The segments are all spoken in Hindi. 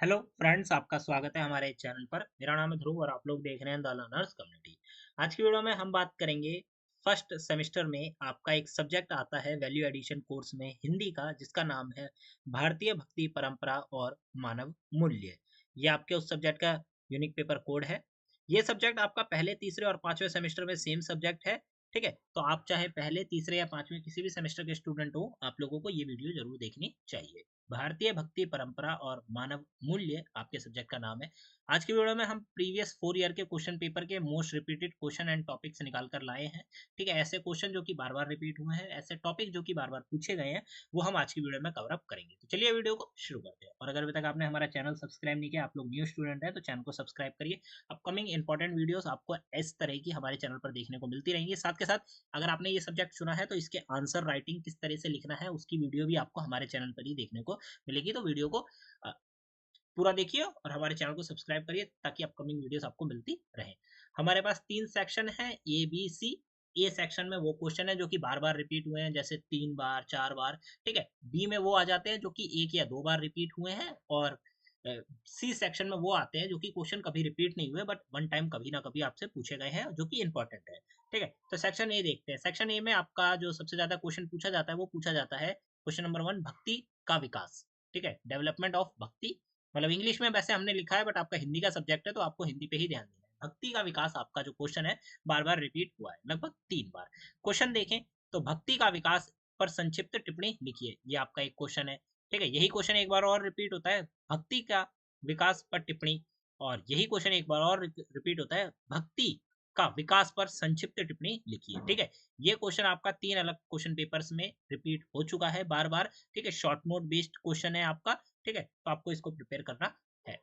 हेलो फ्रेंड्स, आपका स्वागत है हमारे चैनल पर। मेरा नाम है ध्रुव और आप लोग देख रहे हैं द लर्नर्स कम्युनिटी। आज की वीडियो में हम बात करेंगे फर्स्ट सेमेस्टर में आपका एक सब्जेक्ट आता है वैल्यू एडिशन कोर्स में हिंदी का, जिसका नाम है भारतीय भक्ति परंपरा और मानव मूल्य। ये आपके उस सब्जेक्ट का यूनिक पेपर कोड है। ये सब्जेक्ट आपका पहले, तीसरे और पांचवें सेमेस्टर में सेम सब्जेक्ट है। ठीक है, तो आप चाहे पहले, तीसरे या पांचवें किसी भी सेमेस्टर के स्टूडेंट हो, आप लोगों को ये वीडियो जरूर देखनी चाहिए। भारतीय भक्ति परंपरा और मानव मूल्य आपके सब्जेक्ट का नाम है। आज की वीडियो में हम प्रीवियस 4 ईयर के क्वेश्चन पेपर के most repeated question and topics निकाल कर लाए हैं। ठीक है, ऐसे क्वेश्चन जो कि बार बार रिपीट हुए हैं, ऐसे टॉपिक जो कि बार बार पूछे गए हैं, वो हम आज की वीडियो में कवर अप करेंगे। तो चलिए वीडियो को शुरू करते हैं। और अगर अभी तक आपने हमारा चैनल सब्सक्राइब नहीं किया, आप लोग न्यू स्टूडेंट है तो चैनल को सब्सक्राइब करिए। अपकमिंग इंपॉर्टेंट वीडियोस आपको इस तरह की हमारे चैनल पर देखने को मिलती रहेंगी। साथ के साथ अगर आपने ये सब्जेक्ट चुना है तो इसके आंसर राइटिंग किस तरह से लिखना है, उसकी वीडियो भी आपको हमारे चैनल पर ही देखने को मिलेगी। तो वीडियो को पूरा देखिए और हमारे चैनल को सब्सक्राइब करिए ताकि अपकमिंग वीडियोस आपको मिलती रहे। हमारे पास 3 सेक्शन है, A B C. A section में वो क्वेश्चन है जो कि बार बार रिपीट हुए हैं, जैसे 3 बार, 4 बार। ठीक है, बी में वो आ जाते हैं जो कि 1 या 2 बार रिपीट हुए हैं, और सी सेक्शन में वो आते हैं जो कि क्वेश्चन कभी रिपीट नहीं हुए बट वन टाइम कभी ना कभी आपसे पूछे गए हैं, जो कि इंपॉर्टेंट है। ठीक है, तो सेक्शन ए देखते हैं। सेक्शन ए में आपका जो सबसे ज्यादा क्वेश्चन पूछा जाता है वो पूछा जाता है क्वेश्चन नंबर 1, भक्ति का विकास। ठीक है, डेवलपमेंट ऑफ भक्ति। मतलब इंग्लिश में वैसे हमने लिखा है बट आपका हिंदी का सब्जेक्ट है तो आपको हिंदी पे ही ध्यान देना है। भक्ति का विकास आपका जो क्वेश्चन है बार बार रिपीट हुआ है, लगभग 3 बार। क्वेश्चन देखें तो भक्ति का विकास पर संक्षिप्त टिप्पणी लिखिए, ये आपका एक क्वेश्चन है। ठीक है, यही क्वेश्चन एक बार और रिपीट होता है, भक्ति का विकास पर टिप्पणी। और यही क्वेश्चन एक बार और रिपीट होता है, भक्ति का विकास पर संक्षिप्त टिप्पणी लिखिए। ठीक है, ये क्वेश्चन आपका 3 अलग क्वेश्चन पेपर्स में रिपीट हो चुका है बार बार। ठीक है, शॉर्ट नोट बेस्ड क्वेश्चन है आपका। ठीक है, तो आपको इसको प्रिपेयर करना है।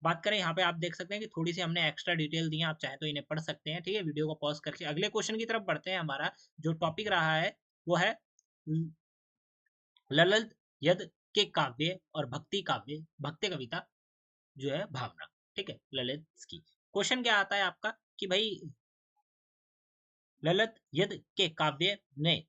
बात करें, यहाँ पे आप देख सकते हैं कि थोड़ी सी हमने एक्स्ट्रा डिटेल दी है, आप चाहे तो इन्हें पढ़ सकते हैं। ठीक है, वीडियो को पॉज करके अगले क्वेश्चन की तरफ बढ़ते हैं। हमारा जो टॉपिक रहा है वो है ललित यद के काव्य और भक्ति काव्य, भक्ति कविता जो है भावना। ठीक है, ललित की क्वेश्चन क्या आता है आपका कि भाई ललित यद के काव्य में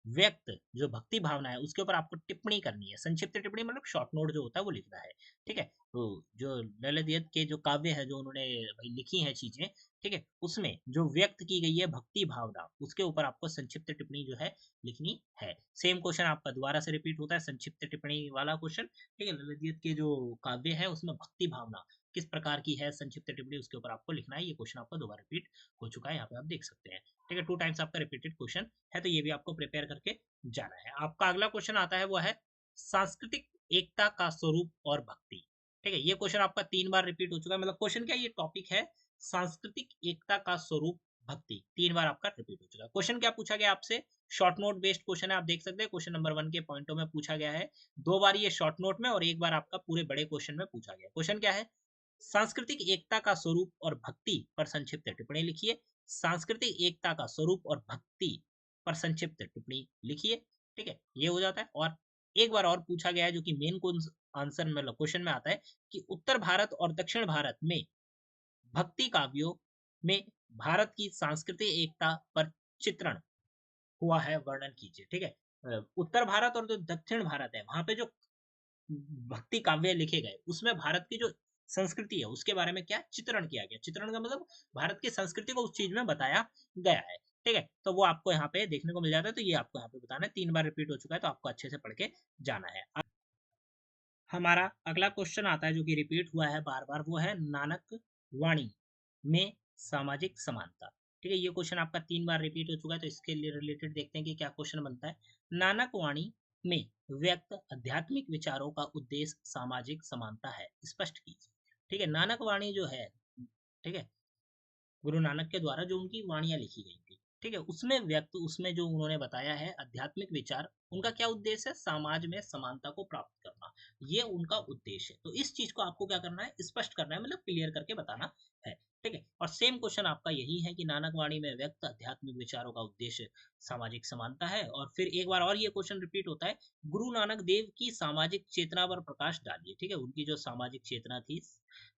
व्यक्त जो भक्ति भावना है उसके ऊपर आपको टिप्पणी करनी है। संक्षिप्त टिप्पणी मतलब शॉर्ट नोट जो होता है वो लिखना है। ठीक है, तो जो ललित यद के जो काव्य है, जो उन्होंने भाई लिखी है चीजें, ठीक है, उसमें जो व्यक्त की गई है भक्ति भावना, उसके ऊपर आपको संक्षिप्त टिप्पणी जो है लिखनी है। सेम क्वेश्चन आपका दोबारा से रिपीट होता है, संक्षिप्त टिप्पणी वाला क्वेश्चन। ठीक है, ललित यद के जो काव्य है उसमें भक्ति भावना किस प्रकार की है, संक्षिप्त टिप्पणी उसके ऊपर आपको लिखना है। ये क्वेश्चन आपका दोबारा रिपीट हो चुका है, यहाँ पे आप देख सकते हैं। ठीक है, 2 टाइम्स आपका रिपीटेड क्वेश्चन है, तो ये भी आपको प्रिपेयर करके जाना है। आपका अगला क्वेश्चन आता है वो है सांस्कृतिक एकता का स्वरूप और भक्ति। ठीक है, ये क्वेश्चन आपका 3 बार रिपीट हो चुका है। मतलब क्वेश्चन क्या, ये टॉपिक है सांस्कृतिक एकता का स्वरूप भक्ति, 3 बार आपका रिपीट हो चुका है। क्वेश्चन क्या पूछा गया आपसे, शॉर्ट नोट बेस्ड क्वेश्चन है, आप देख सकते हैं क्वेश्चन नंबर 1 के पॉइंटों में पूछा गया है। 2 बार ये शॉर्ट नोट में और 1 बार आपका पूरे बड़े क्वेश्चन में पूछा गया। क्वेश्चन क्या है, सांस्कृतिक एकता का स्वरूप और भक्ति पर संक्षिप्त टिप्पणी लिखिए। सांस्कृतिक एकता का स्वरूप और भक्ति पर संक्षिप्त टिप्पणी लिखिए। ठीक है, ये हो जाता है। और एक बार और पूछा गया है जो कि मेन आंसर में क्वेश्चन में आता है कि उत्तर भारत और दक्षिण भारत में भक्ति काव्यों में भारत की सांस्कृतिक एकता पर चित्रण हुआ है, वर्णन कीजिए। ठीक है, उत्तर भारत और जो दक्षिण भारत है वहां पे जो भक्ति काव्य लिखे गए उसमें भारत की जो संस्कृति है उसके बारे में क्या चित्रण किया गया। चित्रण का मतलब भारत की संस्कृति को उस चीज में बताया गया है। ठीक है, तो वो आपको यहाँ पे देखने को मिल जाता है। तो ये आपको यहाँ पे बताना है, 3 बार रिपीट हो चुका है तो आपको अच्छे से पढ़ के जाना है। हमारा अगला क्वेश्चन आता है जो कि रिपीट हुआ है बार बार, वो है नानक वाणी में सामाजिक समानता। ठीक है, ये क्वेश्चन आपका 3 बार रिपीट हो चुका है, तो इसके लिए रिलेटेड देखते हैं कि क्या क्वेश्चन बनता है। नानक वाणी में व्यक्त आध्यात्मिक विचारों का उद्देश्य सामाजिक समानता है, स्पष्ट कीजिए। ठीक है, नानक वाणी जो है, ठीक है, गुरु नानक के द्वारा जो उनकी वाणियां लिखी गई थी, ठीक है, उसमें व्यक्त, उसमें जो उन्होंने बताया है आध्यात्मिक विचार, उनका क्या उद्देश्य है, समाज में समानता को प्राप्त करना, ये उनका उद्देश्य है। तो इस चीज को आपको क्या करना है, स्पष्ट करना है, मतलब क्लियर करके बताना है। ठीक है, और सेम क्वेश्चन आपका यही है कि नानक वाणी में व्यक्त आध्यात्मिक विचारों का उद्देश्य सामाजिक समानता है। और फिर एक बार और ये क्वेश्चन रिपीट होता है, गुरु नानक देव की सामाजिक चेतना पर प्रकाश डालिए। ठीक है, उनकी जो सामाजिक चेतना थी,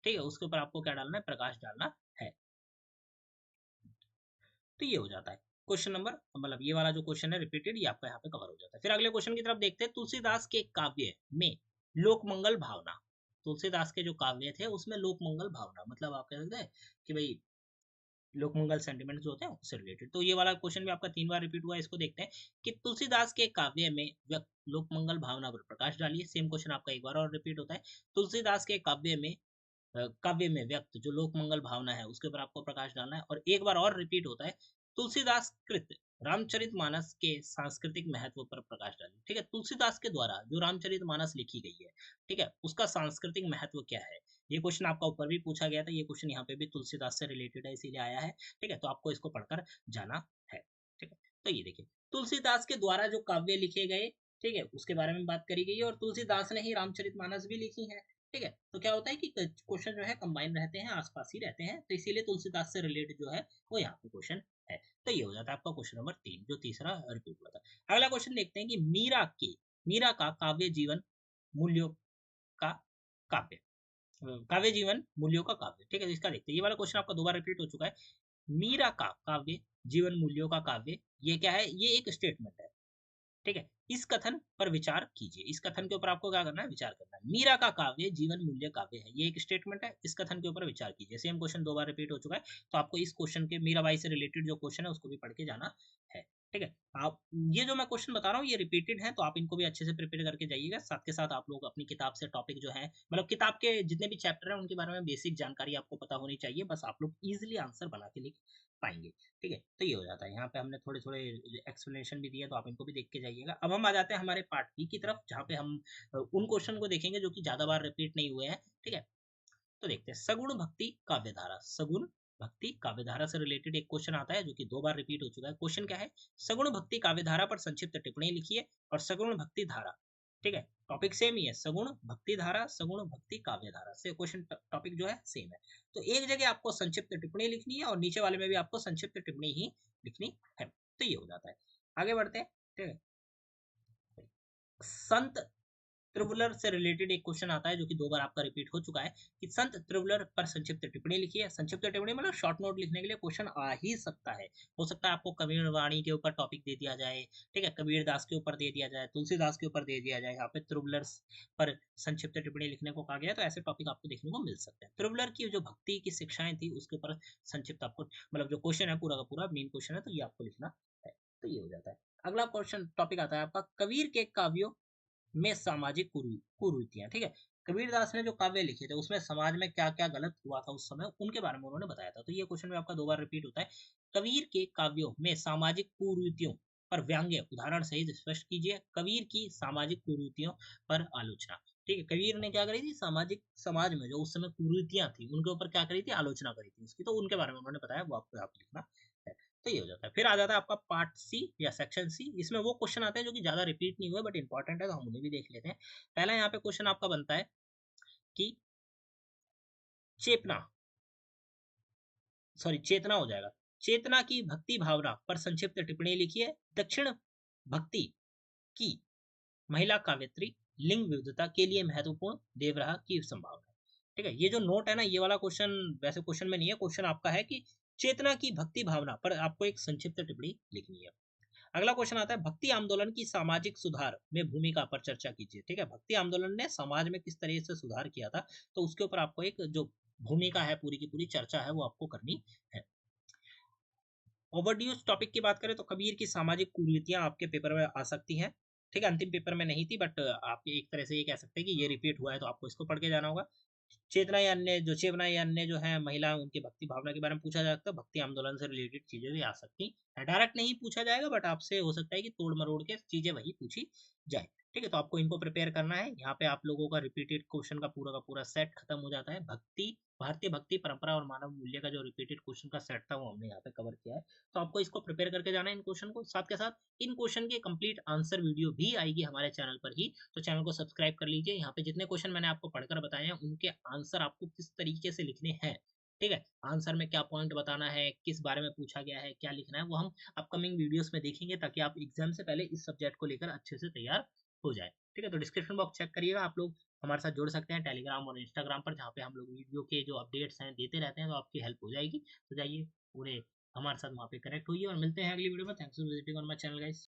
ठीक है, उसके ऊपर आपको क्या डालना है, प्रकाश डालना है। तो ये हो जाता है क्वेश्चन नंबर, मतलब ये वाला जो क्वेश्चन है रिपीटेड, ये आपका यहाँ पे कवर हो जाता है। फिर अगले क्वेश्चन की तरफ देखते हैं, तुलसीदास के काव्य में लोक मंगल भावना। तुलसीदास के जो काव्य थे उसमें लोकमंगल भावना, मतलब आप कह सकते हैं कि भाई लोकमंगल सेंटिमेंट जो होते हैं उससे रिलेटेड। तो ये वाला क्वेश्चन भी आपका 3 बार रिपीट हुआ है, इसको देखते हैं कि तुलसीदास के काव्य में व्यक्त लोकमंगल भावना पर प्रकाश डालिए। सेम क्वेश्चन आपका एक बार और रिपीट होता है, तुलसीदास के काव्य में व्यक्त जो लोकमंगल भावना है उसके ऊपर आपको प्रकाश डालना है। और एक बार और रिपीट होता है, तुलसीदास कृत रामचरितमानस के सांस्कृतिक महत्व पर प्रकाश डालिए। ठीक है, तुलसीदास के द्वारा जो रामचरितमानस लिखी गई है, ठीक है, उसका सांस्कृतिक महत्व क्या है। ये क्वेश्चन आपका ऊपर भी पूछा गया था, ये क्वेश्चन यहाँ पे भी तुलसीदास से रिलेटेड है इसीलिए आया है। ठीक है, तो आपको इसको पढ़कर जाना है। ठीक है, तो ये देखिए तुलसीदास के द्वारा जो काव्य लिखे गए, ठीक है, उसके बारे में बात करी गई है और तुलसीदास ने ही रामचरितमानस भी लिखी है। ठीक है, तो क्या होता है कि क्वेश्चन जो है कंबाइन रहते हैं, आसपास ही रहते हैं, तो इसीलिए तुलसीदास से रिलेटेड जो है वो यहाँ पे क्वेश्चन है। तो ये हो जाता है आपका क्वेश्चन नंबर 3, जो तीसरा रिपीट हुआ था। अगला क्वेश्चन देखते हैं कि मीरा का काव्य जीवन मूल्यों का काव्य काव्य जीवन मूल्यों का काव्य। ठीक है, इसका देखते हैं, ये वाला क्वेश्चन आपका 2 बार रिपीट हो चुका है। मीरा का काव्य जीवन मूल्यों का काव्य, ये क्या है, ये एक स्टेटमेंट है। ठीक है, इस कथन पर विचार कीजिए। इस कथन के ऊपर आपको क्या करना है, विचार करना है। मीरा का काव्य जीवन मूल्य काव्य है, ये एक स्टेटमेंट है, इस कथन के ऊपर विचार कीजिए। सेम क्वेश्चन 2 बार रिपीट हो चुका है, तो आपको इस क्वेश्चन के मीराबाई से रिलेटेड जो क्वेश्चन है उसको भी पढ़ के जाना है। ठीक है, आप ये जो मैं क्वेश्चन बता रहा हूँ ये रिपीटेड है, तो आप इनको भी अच्छे से प्रिपेयर करके जाइएगा। साथ के साथ आप लोग अपनी किताब से टॉपिक जो है, मतलब किताब के जितने भी चैप्टर हैं उनके बारे में बेसिक जानकारी आपको पता होनी चाहिए, बस आप लोग इजिली आंसर बना के लिख पाएंगे। ठीक है, तो ये हो जाता है। यहाँ पे हमने थोड़े थोड़े एक्सप्लेनेशन भी दिए, तो आप इनको भी देख के जाइएगा। अब हम आ जाते हैं हमारे पार्ट बी की तरफ, जहाँ पे हम उन क्वेश्चन को देखेंगे जो कि ज्यादा बार रिपीट नहीं हुए हैं। ठीक है, तो देखते हैं सगुण भक्ति काव्यधारा। सगुण भक्ति काव्यधारा से रिलेटेड एक क्वेश्चन आता है जो कि 2 बार रिपीट हो चुका है। क्वेश्चन क्या है, सगुण भक्ति काव्यधारा पर संक्षिप्त टिप्पणी लिखिए और सगुण भक्ति धारा। ठीक है, टॉपिक सेम ही है, सगुण भक्ति धारा, सगुण भक्ति काव्यधारा से क्वेश्चन टॉपिक जो है सेम है। तो एक जगह आपको संक्षिप्त टिप्पणी लिखनी है और नीचे वाले में भी आपको संक्षिप्त टिप्पणी ही लिखनी है। तो ये हो जाता है, आगे बढ़ते हैं। ठीक है, संत त्रिवुलर से रिलेटेड एक क्वेश्चन आता है जो कि 2 बार आपका रिपीट हो चुका है कि संत त्रिवुलर पर संक्षिप्त टिप्पणी लिखिए। संक्षिप्त टिप्पणी मतलब शॉर्ट नोट लिखने के लिए क्वेश्चन आ ही सकता है। हो सकता है आपको कबीर वाणी के ऊपर टॉपिक दे दिया जाए, ठीक है, कबीर दास के ऊपर दे दिया जाए, तुलसीदास के ऊपर दे दिया जाए, यहाँ पे त्रिवुलर पर संक्षिप्त टिप्पणी लिखने को कहा गया, तो ऐसे टॉपिक आपको देखने को मिल सकते हैं। त्रिवुलर की जो भक्ति की शिक्षाएं थी उसके ऊपर संक्षिप्त आपको, मतलब जो क्वेश्चन है पूरा का पूरा मेन क्वेश्चन है, तो ये आपको लिखना है। तो ये हो जाता है। अगला क्वेश्चन टॉपिक आता है आपका कबीर के काव्यों में सामाजिक कुरीतियां। ठीक है, कबीरदास ने जो काव्य लिखे थे उसमें समाज में क्या क्या गलत हुआ था उस समय, उनके बारे में उन्होंने बताया था। तो ये क्वेश्चन भी आपका 2 बार रिपीट होता है। कबीर के काव्यों में सामाजिक कुरीतियों पर व्यंग्य उदाहरण सहित स्पष्ट कीजिए। कबीर की सामाजिक कुरीतियों पर आलोचना। ठीक है, कबीर ने क्या करी थी, समाज में जो उस समय कुरीतियां थी उनके ऊपर क्या करी थी, आलोचना करी थी उसकी, तो उनके बारे में उन्होंने बताया, वो आपको यहाँ पे लिखना है। तो ये हो जाता है। फिर आ जाता है आपका पार्ट सी या सेक्शन सी। इसमें वो क्वेश्चन आते हैं जो कि ज्यादा रिपीट नहीं हुए बट इंपॉर्टेंट है, तो हम उन्हें भी देख लेते हैं। पहला यहाँ पे क्वेश्चन आपका बनता है कि चेतना चेतना हो जाएगा, चेतना की भक्ति भावना पर संक्षिप्त टिप्पणी लिखिए। दक्षिण भक्ति की महिला काव्यत्री लिंग विविधता के लिए महत्वपूर्ण देवराह की संभावना। ठीक है, ये जो नोट है ना, ये वाला क्वेश्चन वैसे क्वेश्चन में नहीं है, क्वेश्चन आपका है कि चेतना की भक्ति भावना पर आपको एक संक्षिप्त टिप्पणी लिखनी है। अगला क्वेश्चन आता है भक्ति आंदोलन की सामाजिक सुधार में भूमिका पर चर्चा कीजिए। ठीक है, भक्ति आंदोलन ने समाज में किस तरह से सुधार किया था, तो उसके ऊपर आपको एक जो भूमिका है, पूरी की पूरी चर्चा है, वो आपको करनी है। ओवरड्यूज टॉपिक की बात करें तो कबीर की सामाजिक कुरीतियां आपके पेपर में आ सकती हैं। ठीक है, अंतिम पेपर में नहीं थी बट आप एक तरह से ये कह सकते हैं कि ये रिपीट हुआ है, तो आपको इसको पढ़ के जाना होगा। चेतना या अन्य जो है महिला उनकी भक्ति भावना के बारे में पूछा जा सकता है। भक्ति आंदोलन से रिलेटेड चीजें भी आ सकती है, डायरेक्ट नहीं पूछा जाएगा बट आपसे हो सकता है कि तोड़ मरोड़ के चीजें वही पूछी जाए। ठीक है, तो आपको इनको प्रिपेयर करना है। यहाँ पे आप लोगों का रिपीटेड क्वेश्चन का पूरा सेट खत्म हो जाता है। भारतीय भक्ति परंपरा और मानव मूल्य का जो रिपीटेड क्वेश्चन का सेट था वो हमने यहाँ पे कवर किया है। तो आपको इसको प्रिपेयर करके जाना है इन क्वेश्चन को। साथ के साथ इन क्वेश्चन के कंप्लीट आंसर वीडियो भी आएगी हमारे चैनल पर ही, तो चैनल को सब्सक्राइब कर लीजिए। यहाँ पे जितने क्वेश्चन मैंने आपको पढ़कर बताए हैं उनके आंसर आपको किस तरीके से लिखने हैं, ठीक है, आंसर में क्या पॉइंट बताना है, किस बारे में पूछा गया है, क्या लिखना है, वो हम अपकमिंग वीडियोस में देखेंगे, ताकि आप एग्जाम से पहले इस सब्जेक्ट को लेकर अच्छे से तैयार हो जाए। ठीक है, तो डिस्क्रिप्शन बॉक्स चेक करिएगा। आप लोग हमारे साथ जुड़ सकते हैं टेलीग्राम और इंस्टाग्राम पर, जहाँ पे हम लोग वीडियो के जो अपडेट्स हैं देते रहते हैं, तो आपकी हेल्प हो जाएगी। तो जाइए पूरे हमारे साथ वहाँ पे कनेक्ट होइए और मिलते हैं अगली वीडियो में। Thanks for visiting on my channel guys.